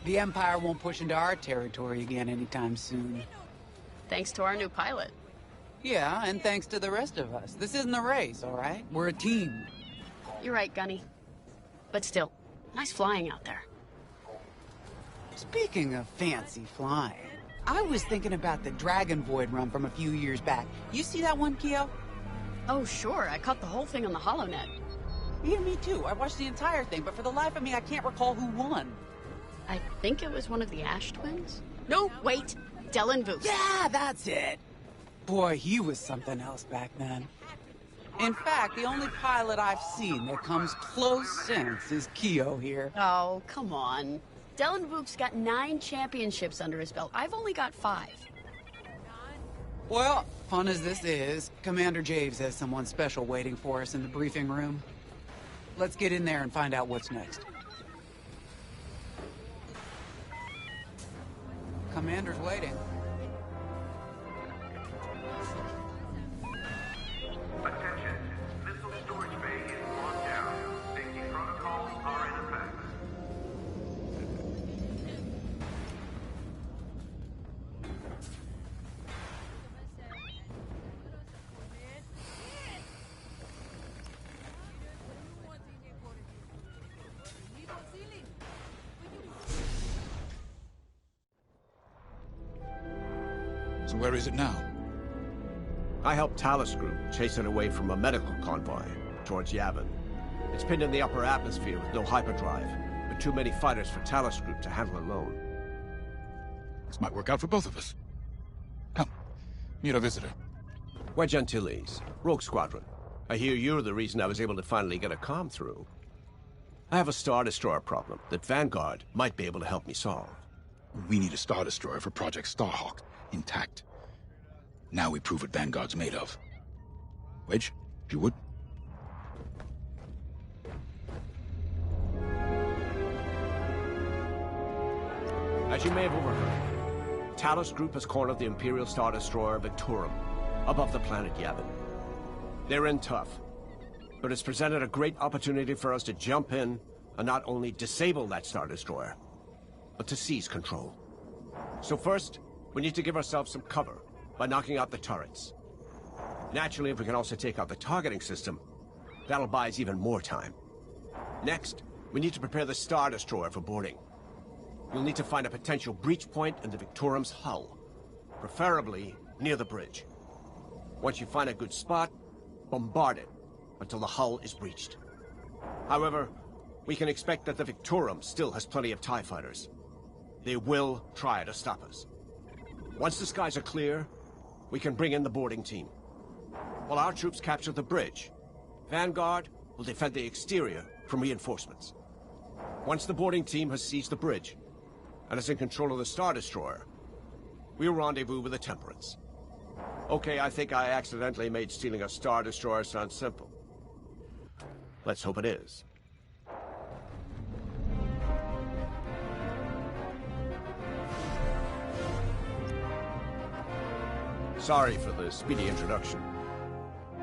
The Empire won't push into our territory again anytime soon. Thanks to our new pilot. Yeah, and thanks to the rest of us. This isn't a race, all right? We're a team. You're right, Gunny. But still, nice flying out there. Speaking of fancy flying, I was thinking about the Dragon Void run from a few years back. You see that one, Keo? Oh, sure. I caught the whole thing on the HoloNet. Yeah, me too. I watched the entire thing, but for the life of me, I can't recall who won. I think it was one of the Ash twins? No, wait. Dylan Voos. Yeah, that's it. Boy, he was something else back then. In fact, the only pilot I've seen that comes close since is Keo here. Oh, come on. Dylan Voog's got 9 championships under his belt. I've only got 5. Well, fun as this is, Commander Javes has someone special waiting for us in the briefing room. Let's get in there and find out what's next. Commander's waiting. Attention, missile storage bay is locked down. Safety protocols are in effect. So where is it now? I helped Talus Group chase it away from a medical convoy towards Yavin. It's pinned in the upper atmosphere with no hyperdrive, but too many fighters for Talus Group to handle alone. This might work out for both of us. Come, meet our visitor. Wedge Antilles, Rogue Squadron. I hear you're the reason I was able to finally get a comm through. I have a Star Destroyer problem that Vanguard might be able to help me solve. We need a Star Destroyer for Project Starhawk, intact. Now we prove what Vanguard's made of. Wedge, if you would. As you may have overheard, Talus Group has cornered the Imperial Star Destroyer Victorum above the planet Yavin. They're in tough, but it's presented a great opportunity for us to jump in and not only disable that Star Destroyer, but to seize control. So first, we need to give ourselves some cover by knocking out the turrets. Naturally, if we can also take out the targeting system, that'll buy us even more time. Next, we need to prepare the Star Destroyer for boarding. You'll need to find a potential breach point in the Victorum's hull, preferably near the bridge. Once you find a good spot, bombard it until the hull is breached. However, we can expect that the Victorum still has plenty of TIE fighters. They will try to stop us. Once the skies are clear, we can bring in the boarding team. While our troops capture the bridge, Vanguard will defend the exterior from reinforcements. Once the boarding team has seized the bridge and is in control of the Star Destroyer, we'll rendezvous with the Temperance. Okay, I think I accidentally made stealing a Star Destroyer sound simple. Let's hope it is. Sorry for the speedy introduction,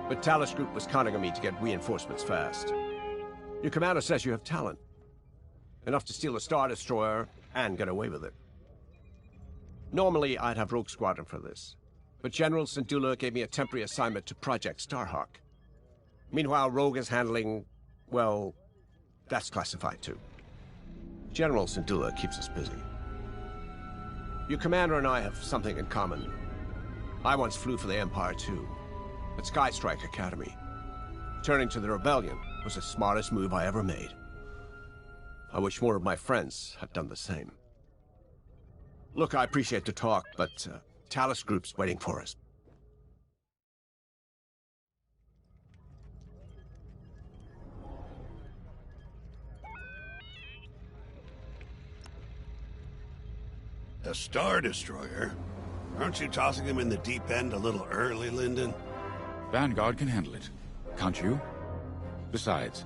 but Talus Group was counting on me to get reinforcements fast. Your commander says you have talent. Enough to steal a Star Destroyer and get away with it. Normally, I'd have Rogue Squadron for this, but General Syndulla gave me a temporary assignment to Project Starhawk. Meanwhile, Rogue is handling, well, that's classified too. General Syndulla keeps us busy. Your commander and I have something in common. I once flew for the Empire too, at Skystrike Academy. Turning to the Rebellion was the smartest move I ever made. I wish more of my friends had done the same. Look, I appreciate the talk, but Talus Group's waiting for us. A Star Destroyer? Aren't you tossing him in the deep end a little early, Lyndon? Vanguard can handle it. Can't you? Besides,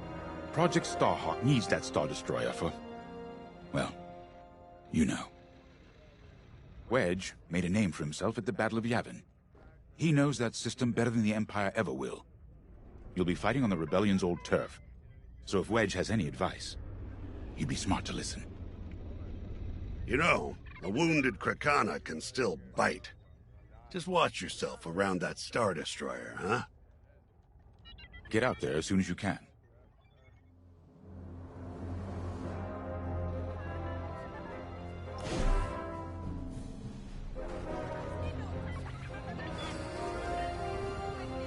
Project Starhawk needs that Star Destroyer for... well, you know. Wedge made a name for himself at the Battle of Yavin. He knows that system better than the Empire ever will. You'll be fighting on the Rebellion's old turf, so if Wedge has any advice, you'd be smart to listen. You know, a wounded Krakana can still bite. Just watch yourself around that Star Destroyer, huh? Get out there as soon as you can.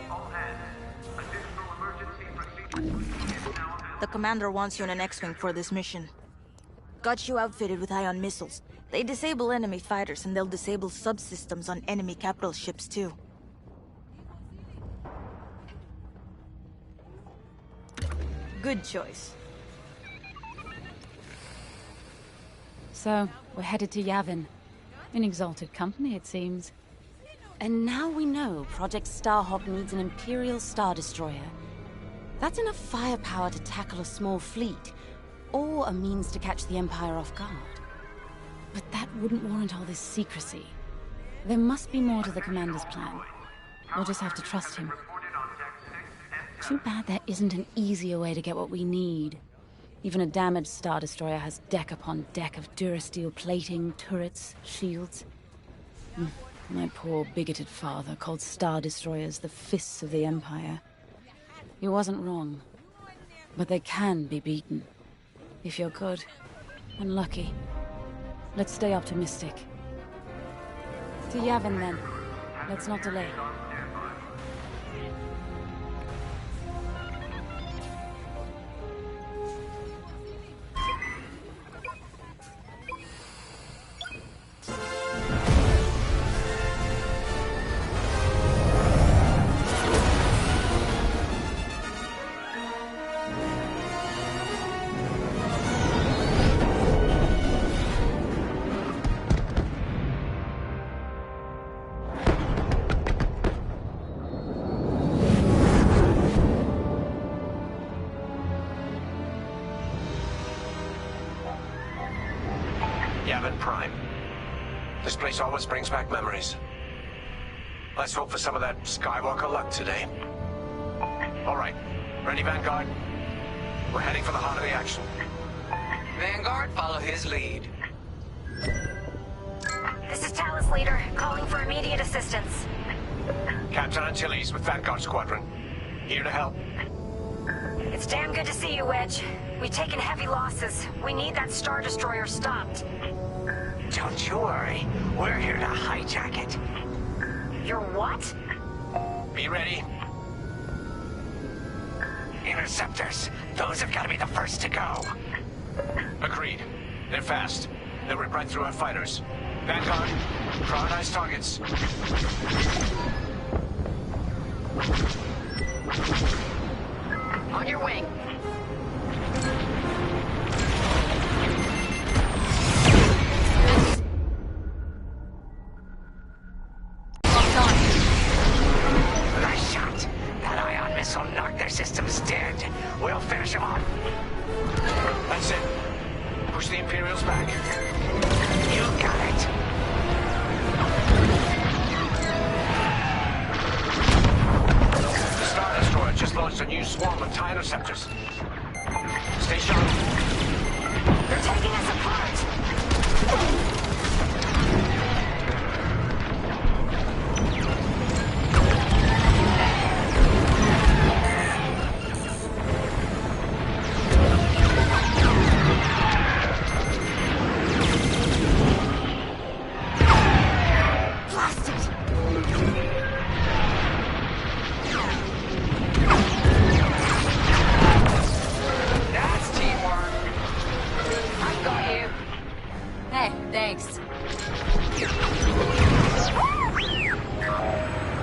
All hands. Additional emergency procedures is now available. The commander wants you on an X-Wing for this mission. Got you outfitted with ion missiles. They disable enemy fighters, and they'll disable subsystems on enemy capital ships, too. Good choice. So, we're headed to Yavin. In exalted company, it seems. And now we know Project Starhawk needs an Imperial Star Destroyer. That's enough firepower to tackle a small fleet, or a means to catch the Empire off guard. But that wouldn't warrant all this secrecy. There must be more to the Commander's plan. We'll just have to trust him. Too bad there isn't an easier way to get what we need. Even a damaged Star Destroyer has deck upon deck of Durasteel plating, turrets, shields. My poor bigoted father called Star Destroyers the fists of the Empire. He wasn't wrong. But they can be beaten. If you're good and lucky. Let's stay optimistic. To Yavin, then. Let's not delay. Yavin Prime. This place always brings back memories. Let's hope for some of that Skywalker luck today. All right. Ready, Vanguard? We're heading for the heart of the action. Vanguard, follow his lead. This is Talus Leader, calling for immediate assistance. Captain Antilles with Vanguard Squadron. Here to help. It's damn good to see you, Wedge. We've taken heavy losses. We need that Star Destroyer stopped. Don't you worry. We're here to hijack it. You're what? Be ready. Interceptors. Those have got to be the first to go. Agreed. They're fast. They'll rip right through our fighters. Vanguard, prioritize targets. On your wing. Locked on. Nice shot. That ion missile knocked their systems dead. We'll finish them off. That's it. Push the Imperials back. You got it. The Star Destroyer just launched a new swarm of TIE interceptors. Stay sharp. They're taking us apart. That's teamwork. I got you. Hey, thanks.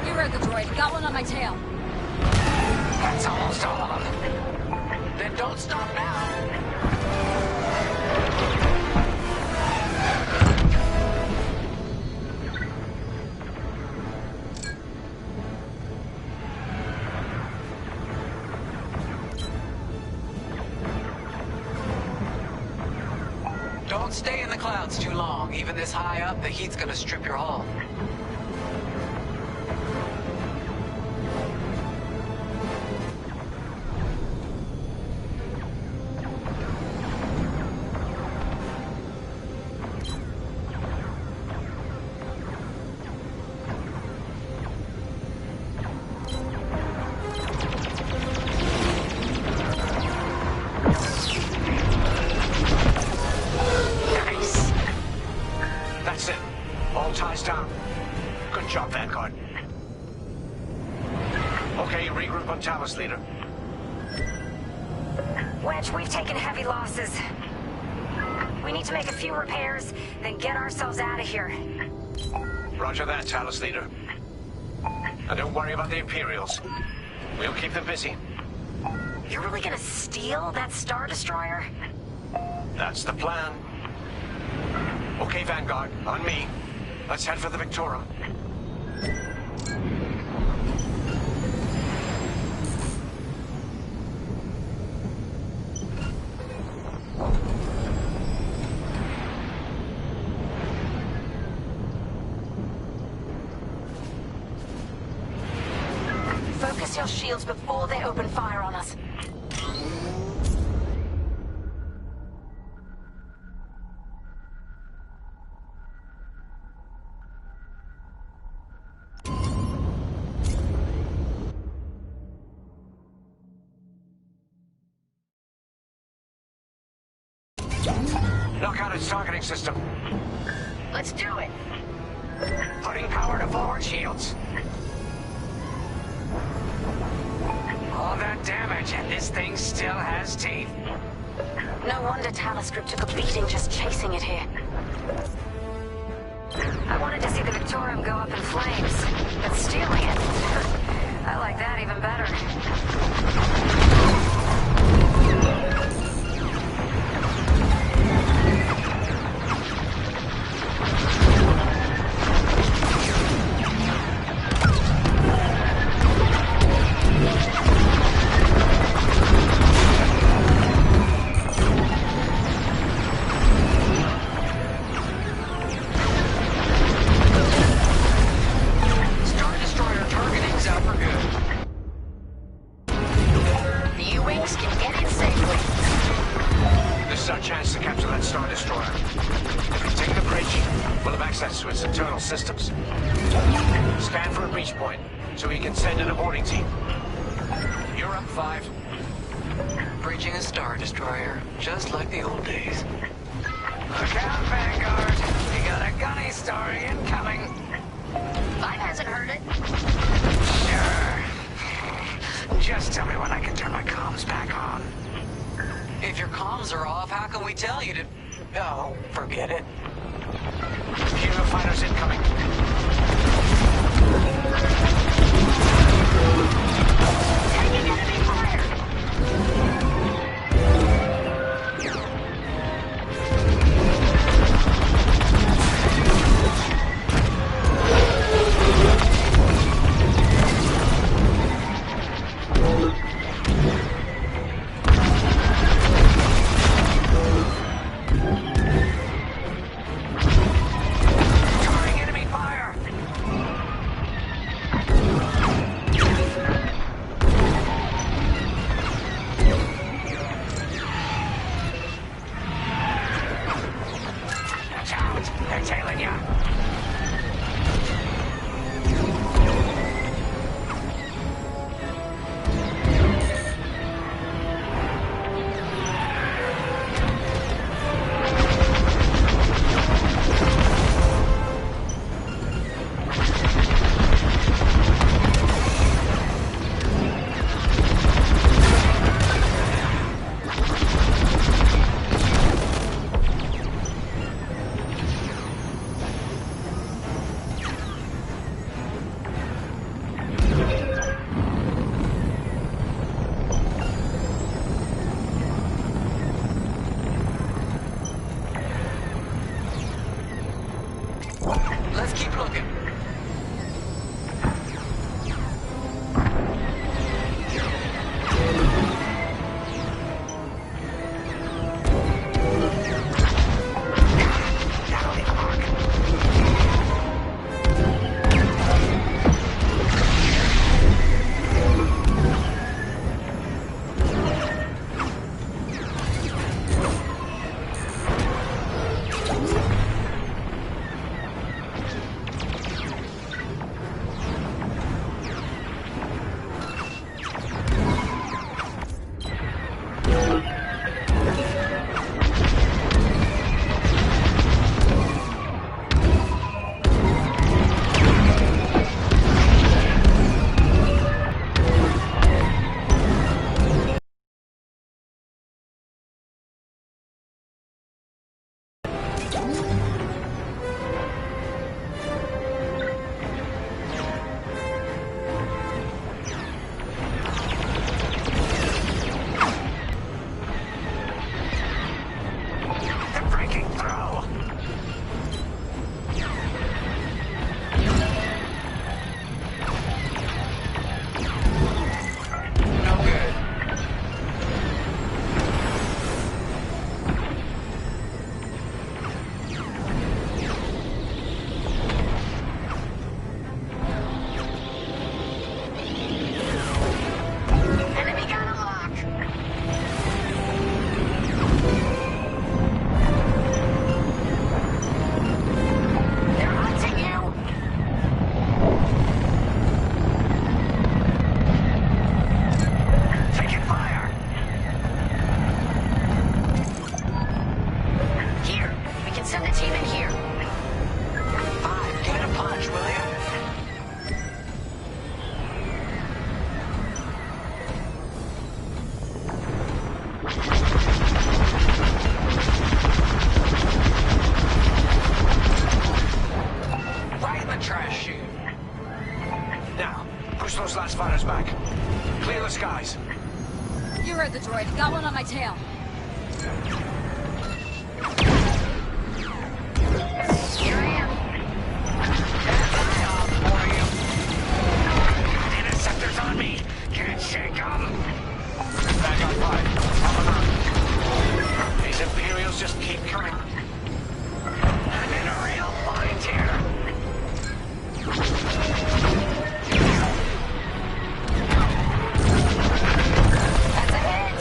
You heard the droid. Got one on my tail. That's almost all of them. Then don't stop now. Don't stay in the clouds too long. Even this high up, the heat's gonna strip your hull. Wedge, we've taken heavy losses. We need to make a few repairs, then get ourselves out of here. Roger that, Talos Leader. And don't worry about the Imperials. We'll keep them busy. You're really gonna steal that Star Destroyer? That's the plan. Okay, Vanguard, on me. Let's head for the Victorum. Focus your shields before they open fire on us. Knock out its targeting system. Let's do it. Putting power to forward shields. All that damage, and this thing still has teeth. No wonder Talos Group took a beating just chasing it here. I wanted to see the Victorium go up in flames, but stealing it, I like that even better. Systems. Scan for a breach point, so we can send an aborting team. You're up, 5. Breaching a Star Destroyer, just like the old days. Look out, Vanguard. We got a gunny story incoming. 5 hasn't heard it. Sure. Just tell me when I can turn my comms back on. If your comms are off, how can we tell you to... Oh, forget it. Hero fighters incoming. Taking enemy fire! Drawing enemy fire! destroyed. Got one on my tail. Here I am. Interceptors on me. Can't shake them. Back on 5. Help them out. These Imperials just keep coming. I'm in a real bind here. That's a hit.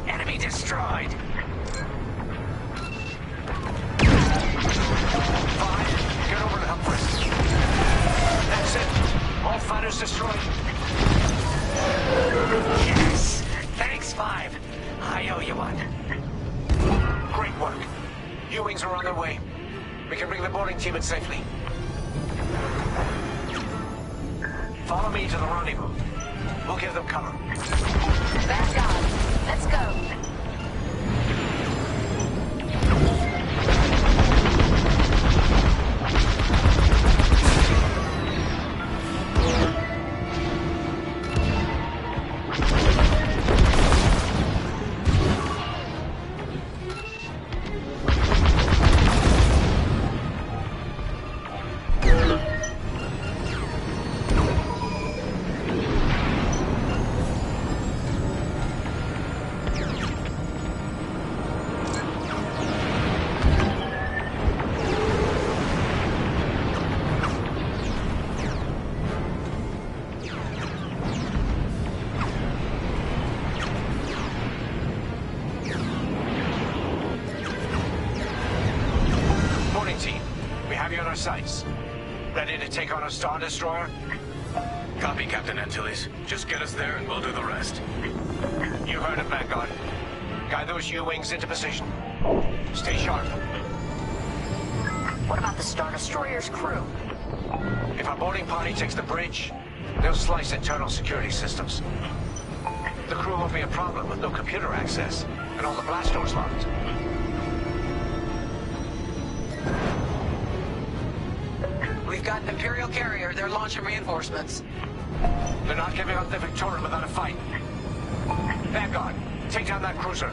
Enemy destroyed. 5, get over to help first. That's it. All fighters destroyed. Yes. Thanks, 5. I owe you one. Great work. U-Wings are on their way. We can bring the boarding team in safely. Follow me to the rendezvous. We'll give them cover. Back on. Let's go. Boarding team, we have you on our sights. Ready to take on a Star Destroyer? Copy, Captain Antilles. Just get us there and we'll do the rest. You heard it, Vanguard. Guide those U-Wings into position. Stay sharp. What about the Star Destroyer's crew? If our boarding party takes the bridge, they'll slice internal security systems. The crew won't be a problem with no computer access and all the blast doors locked. We've got an Imperial carrier. They're launching reinforcements. They're not giving up the Victorian without a fight. Vanguard, take down that cruiser.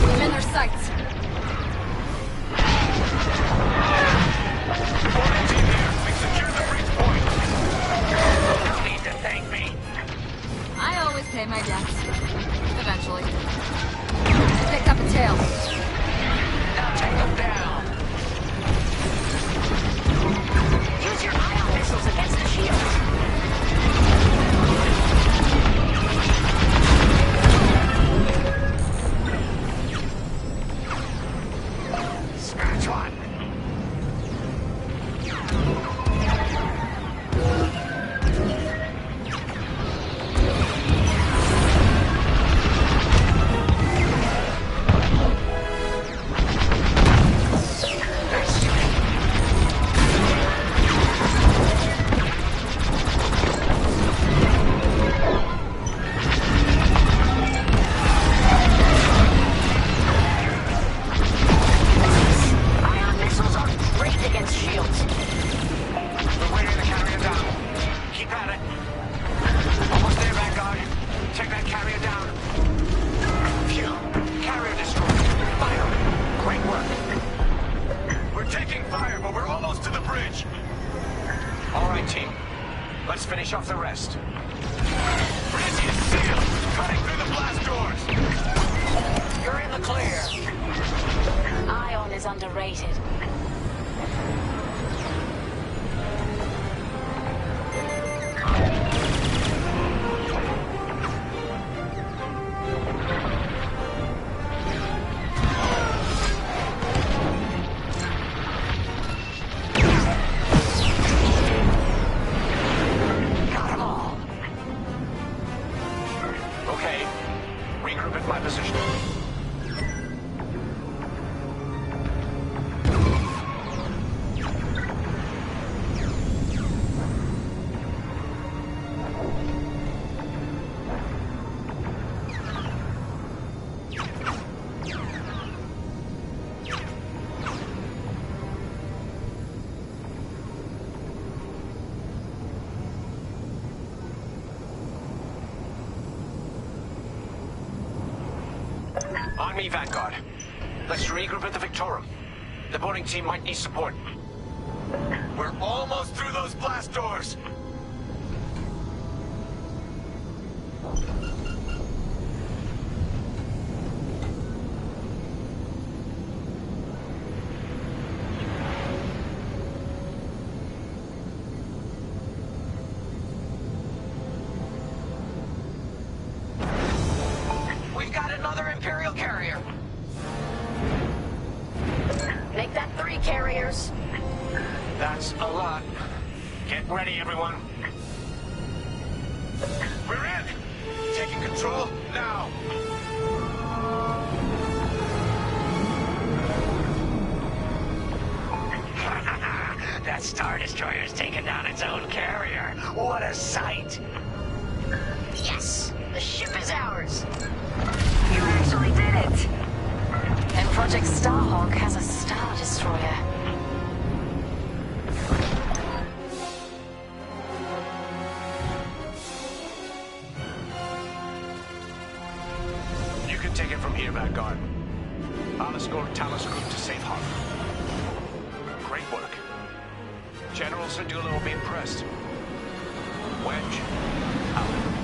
I'm in their sights. Boarding team here. We've secured the bridge point. No need to thank me. I always pay my debts. Eventually. I picked up a tail. Now take them down. Use your ion missiles against the shields. Scratch one. Nice shooting. Ion missiles are great against shields. We're waiting to carry it down. Keep at it. Almost there, Vanguard. Take that carrier down. Phew. Carrier destroyed. Fire. Great work. We're taking fire, but we're almost to the bridge. All right, team. Let's finish off the rest. Bridge is sealed. Cutting through the blast doors. You're in the clear. Ion is underrated. my position. On me, Vanguard. Let's regroup at the Victorum. The boarding team might need support. We're almost through those blast doors! We've got another Imperial carrier. Make that 3 carriers. That's a lot. Get ready, everyone. We're in! Taking control now! That Star Destroyer's taken down its own carrier. What a sight! Yes! The ship is ours! You actually did it! And Project Starhawk has a Star Destroyer. You can take it from here, Vanguard. I'll escort Talos Group to safe harbor. Great work. General Serdula will be impressed. Wedge, out.